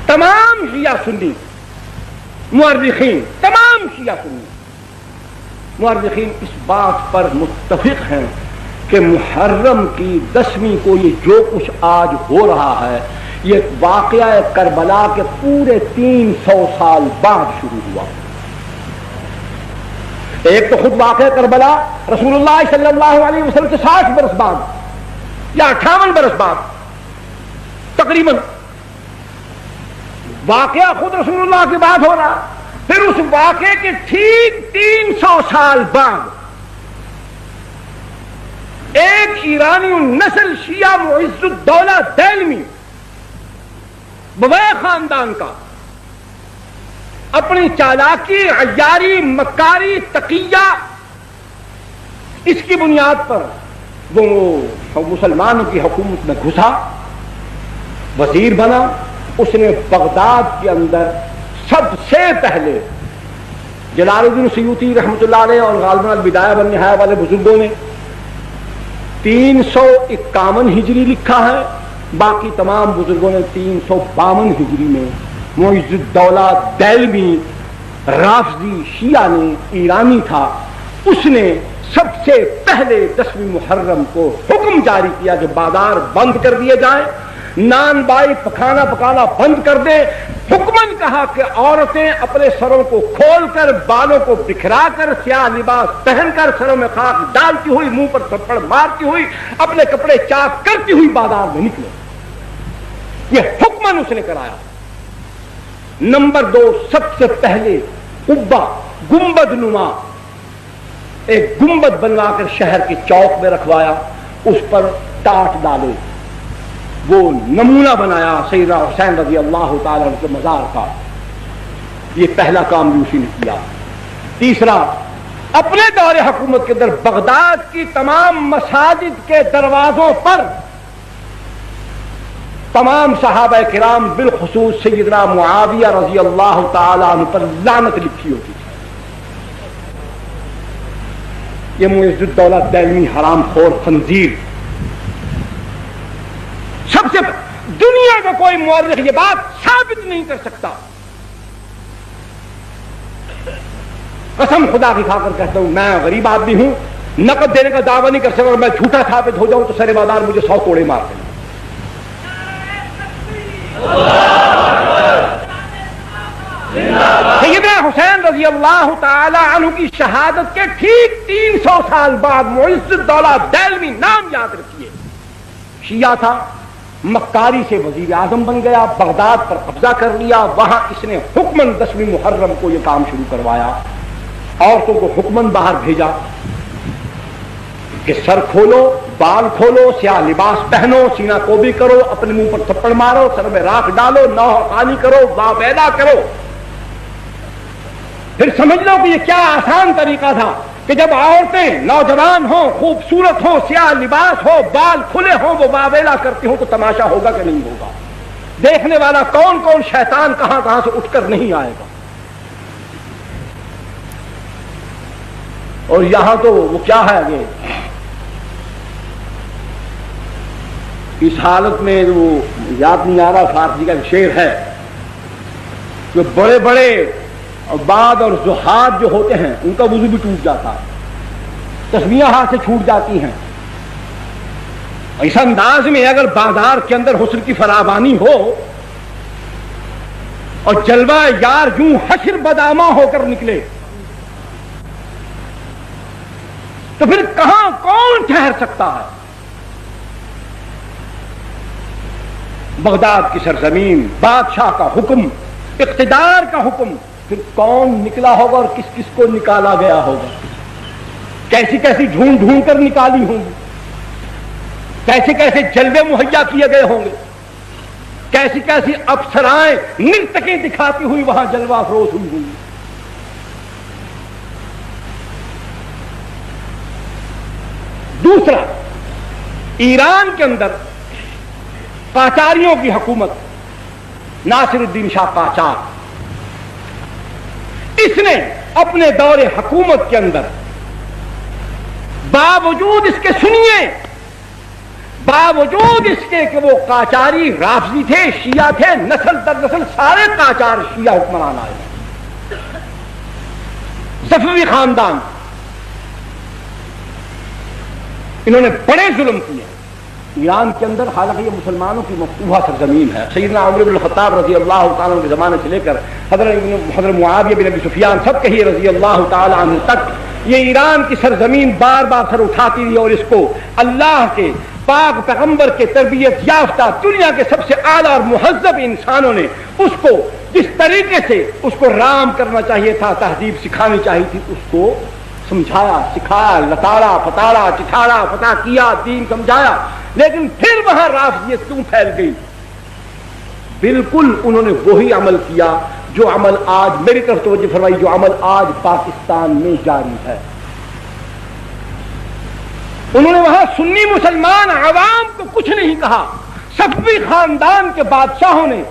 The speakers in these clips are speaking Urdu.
تمام شیعہ سنی مورخین، تمام شیعہ سنی مورخین اس بات پر متفق ہیں کہ محرم کی 10ویں کو یہ جو کچھ آج ہو رہا ہے یہ واقعہ کربلا کے پورے 300 سال بعد شروع ہوا. ایک تو خود واقعہ کربلا رسول اللہ صلی اللہ علیہ وسلم سے 60 برس بعد یا 58 برس بعد تقریباً واقعہ خود رسول اللہ کے بعد ہو رہا. پھر اس واقعے کے ٹھیک 300 سال بعد ایک ایرانی نسل شیعہ معز الدولہ دہلوی بویہ خاندان کا اپنی چالاکی، عیاری، مکاری، تقیہ اس کی بنیاد پر وہ مسلمانوں کی حکومت میں گھسا، وزیر بنا. اس نے بغداد کے اندر سب سے پہلے جلال الدین سیوطی رحمۃ اللہ علیہ اور غالباً البدایہ والنہایہ والے بزرگوں نے 351 ہجری لکھا ہے، باقی تمام بزرگوں نے 352 ہجری میں معز الدولہ دہلوی رافضی شیعہ نے، ایرانی تھا، اس نے سب سے پہلے 10ویں محرم کو حکم جاری کیا کہ بازار بند کر دیے جائیں، نان بائی پکانا بند کر دیں. حکمن کہا کہ عورتیں اپنے سروں کو کھول کر، بالوں کو بکھرا کر، سیاہ لباس پہن کر، سروں میں خاک ڈالتی ہوئی، منہ پر تھپڑ مارتی ہوئی، اپنے کپڑے چاک کرتی ہوئی بازار میں نکلے. یہ حکمن اس نے کرایا. نمبر 2، سب سے پہلے قبہ گنبد نما ایک گنبد بنوا کر شہر کے چوک میں رکھوایا، اس پر ٹاٹ ڈالے، وہ نمونہ بنایا سیدنا حسین رضی اللہ تعالیٰ عنہ کے مزار کا. یہ پہلا کام بھی اسی نے کیا. تیسرا، اپنے دور حکومت کے اندر بغداد کی تمام مساجد کے دروازوں پر تمام صحابہ کرام بالخصوص سیدنا معاویہ رضی اللہ تعالیٰ عنہ پر لعنت لکھی ہوتی تھی. یہ معز الدولہ دہلوی حرام خور خنزیر، سب سے دنیا کا کوئی مورخ یہ بات ثابت نہیں کر سکتا. قسم خدا کی کھا کر کہتا ہوں، میں غریب آدمی ہوں، نقد دینے کا دعویٰ نہیں کر سکتا. میں جھوٹا ثابت ہو جاؤں تو سر بازار مجھے 100 کوڑے مار دیں. سیدنا حسین رضی اللہ تعالی عنہ کی شہادت کے ٹھیک 300 سال بعد معز الدولہ دہلوی، نام یاد رکھیے، شیعہ تھا، مکاری سے وزیر اعظم بن گیا، بغداد پر قبضہ کر لیا. وہاں اس نے حکمن 10ویں محرم کو یہ کام شروع کروایا. عورتوں کو حکمن باہر بھیجا کہ سر کھولو، بال کھولو، سیاہ لباس پہنو، سینہ کوبی کرو، اپنے منہ پر تھپڑ مارو، سر میں راکھ ڈالو، نوح پانی کرو، واہ ویلا کرو. پھر سمجھ لو کہ یہ کیا آسان طریقہ تھا کہ جب عورتیں نوجوان ہوں، خوبصورت ہوں، سیاہ لباس ہو، بال کھلے ہوں، وہ واویلا کرتی ہوں تو تماشا ہوگا کہ نہیں ہوگا؟ دیکھنے والا کون کون شیطان کہاں کہاں سے اٹھ کر نہیں آئے گا. اور یہاں تو وہ کیا ہے کہ اس حالت میں وہ یاد نہیں آ رہا، فارسی کا شعر ہے جو بڑے بڑے عباد اور زہاد جو ہوتے ہیں ان کا وضو بھی ٹوٹ جاتا ہے، تسبیحیں ہاتھ سے چھوٹ جاتی ہیں. اس انداز میں اگر بازار کے اندر حسن کی فراوانی ہو اور جلوہ یار یوں حشر بدامہ ہو کر نکلے تو پھر کہاں کون ٹھہر سکتا ہے؟ بغداد کی سرزمین، بادشاہ کا حکم، اقتدار کا حکم، پھر کون نکلا ہوگا اور کس کس کو نکالا گیا ہوگا؟ کیسی کیسی ڈھونڈ ڈھونڈ کر نکالی ہوں گی، کیسے کیسے جلوے مہیا کیے گئے ہوں گے، کیسی کیسی افسرائیں نرتقیں دکھاتی ہوئی وہاں جلوہ افروز ہوئی ہوں گی. دوسرا، ایران کے اندر قاچاریوں کی حکومت، ناصر الدین شاہ قاچار، اس نے اپنے دور حکومت کے اندر باوجود اس کے سنیے باوجود اس کے کہ وہ قاجاری رافضی تھے، شیعہ تھے، نسل در نسل سارے قاجار شیعہ حکمران آئے، صفوی خاندان، انہوں نے بڑے ظلم کیے ایران کے اندر۔ حالانکہ یہ مسلمانوں کی مفتوحہ سرزمین ہے، سیدنا عمر بن الخطاب رضی اللہ تعالیٰ عنہ کے زمانے سے لے کر حضرت معاویہ بن ابی سفیان سب کہیے رضی اللہ تعالیٰ عنہ تک یہ ایران کی سرزمین بار بار سر اٹھاتی رہی، اور اس کو اللہ کے پاک پیغمبر کے تربیت یافتہ دنیا کے سب سے اعلیٰ اور مہذب انسانوں نے اس کو جس طریقے سے اس کو رام کرنا چاہیے تھا، تہذیب سکھانی چاہیے تھی، اس کو سمجھایا، سکھایا، لتاڑا پتاڑا چٹھاڑا پتا کیا، دین سمجھایا۔ لیکن پھر وہاں رافضیت کیوں پھیل گئی؟ بالکل انہوں نے وہی عمل کیا جو عمل آج، میری طرف توجہ فرمائی، جو عمل آج پاکستان میں جاری ہے۔ انہوں نے وہاں سنی مسلمان عوام کو کچھ نہیں کہا، صفوی خاندان کے بادشاہوں نے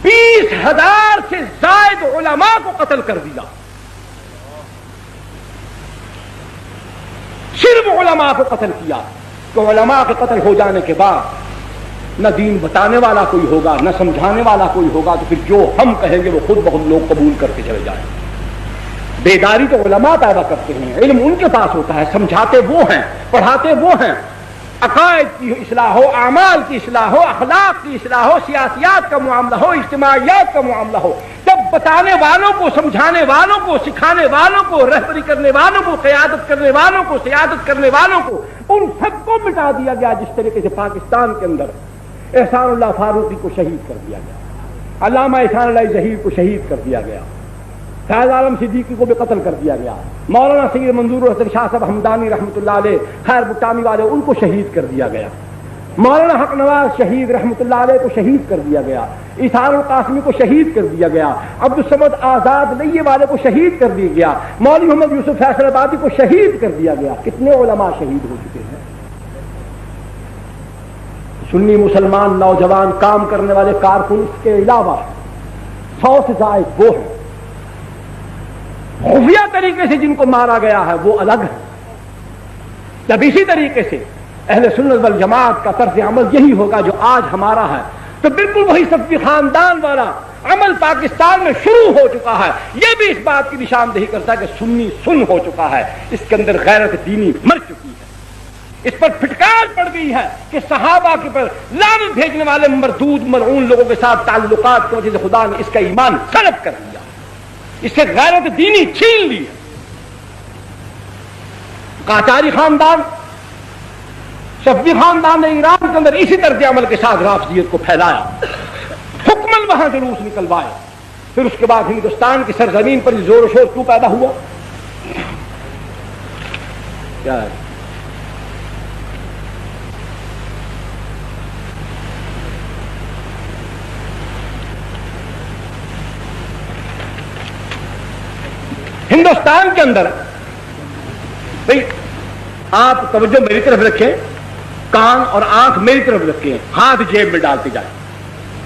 20,000 سے زائد علماء کو قتل کر دیا، صرف علماء کو قتل کیا۔ تو علماء کے قتل ہو جانے کے بعد نہ دین بتانے والا کوئی ہوگا، نہ سمجھانے والا کوئی ہوگا، تو پھر جو ہم کہیں گے وہ خود بخود لوگ قبول کرتے چلے جائیں۔ بیداری تو علماء پیدا کرتے ہیں، علم ان کے پاس ہوتا ہے، سمجھاتے وہ ہیں، پڑھاتے وہ ہیں۔ عقائد کی اصلاح ہو، اعمال کی اصلاح ہو، اخلاق کی اصلاح ہو، سیاسیات کا معاملہ ہو، اجتماعیات کا معاملہ ہو، جب بتانے والوں کو، سمجھانے والوں کو، سکھانے والوں کو، رہبری کرنے والوں کو، قیادت کرنے والوں کو، سیادت کرنے والوں کو، ان سب کو مٹا دیا گیا۔ جس طریقے سے پاکستان کے اندر احسان اللہ فاروقی کو شہید کر دیا گیا، علامہ احسان اللہ ظہیر کو شہید کر دیا گیا، فیض عالم صدیقی کو بھی قتل کر دیا گیا، مولانا سید منظور حسن شاہ صاحب ہمدانی رحمۃ اللہ علیہ، خیر بٹانی والے، ان کو شہید کر دیا گیا، مولانا حق نواز شہید رحمۃ اللہ علیہ کو شہید کر دیا گیا، اظہار القاسمی کو شہید کر دیا گیا، عبدالصمد آزاد لئیے والے کو شہید کر دیا گیا، مولوی محمد یوسف فیصل آبادی کو شہید کر دیا گیا۔ کتنے علماء شہید ہو چکے ہیں۔ سنی مسلمان نوجوان کام کرنے والے کارکن اس کے علاوہ 100 سے زائد وہ ہیں، خفیہ طریقے سے جن کو مارا گیا ہے وہ الگ ہے۔ جب اسی طریقے سے اہل سنت والجماعت کا طرز عمل یہی ہوگا جو آج ہمارا ہے، تو بالکل وہی صفوی خاندان والا عمل پاکستان میں شروع ہو چکا ہے۔ یہ بھی اس بات کی نشاندہی کرتا ہے کہ سنی سن ہو چکا ہے، اس کے اندر غیرت دینی مر چکی ہے، اس پر پھٹکار پڑ گئی ہے کہ صحابہ کے پر لعنت بھیجنے والے مردود ملعون لوگوں کے ساتھ تعلقات کی وجہ سے خدا نے اس کا ایمان سلب کر دیا، اس سے غیرت دینی چھین لی ہے۔ قاجاری خاندان، صفوی خاندان نے ایران کے اندر اسی طرز عمل کے ساتھ رافضیت کو پھیلایا، حکمن وہاں جلوس نکلوائے۔ پھر اس کے بعد ہندوستان کی سرزمین پر زور و شور کیوں پیدا ہوا؟ کیا ہے؟ ہندوستان کے اندر بھئی آپ توجہ میری طرف رکھیں، کان اور آنکھ میری طرف رکھیں، ہاتھ جیب میں ڈالتے جائیں،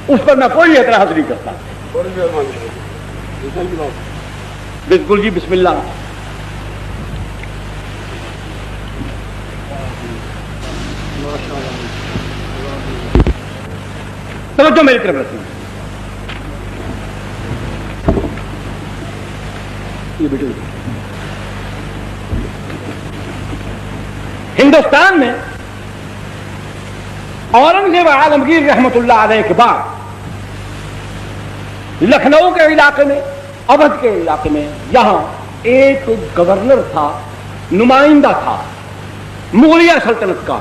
اس پر میں کوئی اعتراض نہیں کرتا۔ بالکل جی، بسم اللہ۔ توجہ میری طرف رکھیں۔ ہندوستان میں اورنگزیب عالمگیر رحمت اللہ علیہ کے بعد لکھنؤ کے علاقے میں، اودھ کے علاقے میں، یہاں ایک گورنر تھا، نمائندہ تھا مغلیہ سلطنت کا۔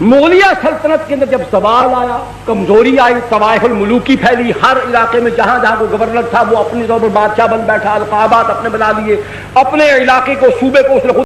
مغلیہ سلطنت کے اندر جب زوال آیا، کمزوری آئی، طوائف الملوکی پھیلی، ہر علاقے میں جہاں جہاں کوئی گورنر تھا وہ اپنے طور پر بادشاہ بن بیٹھا، القابات اپنے بنا لیے، اپنے علاقے کو، صوبے کو اس نے خود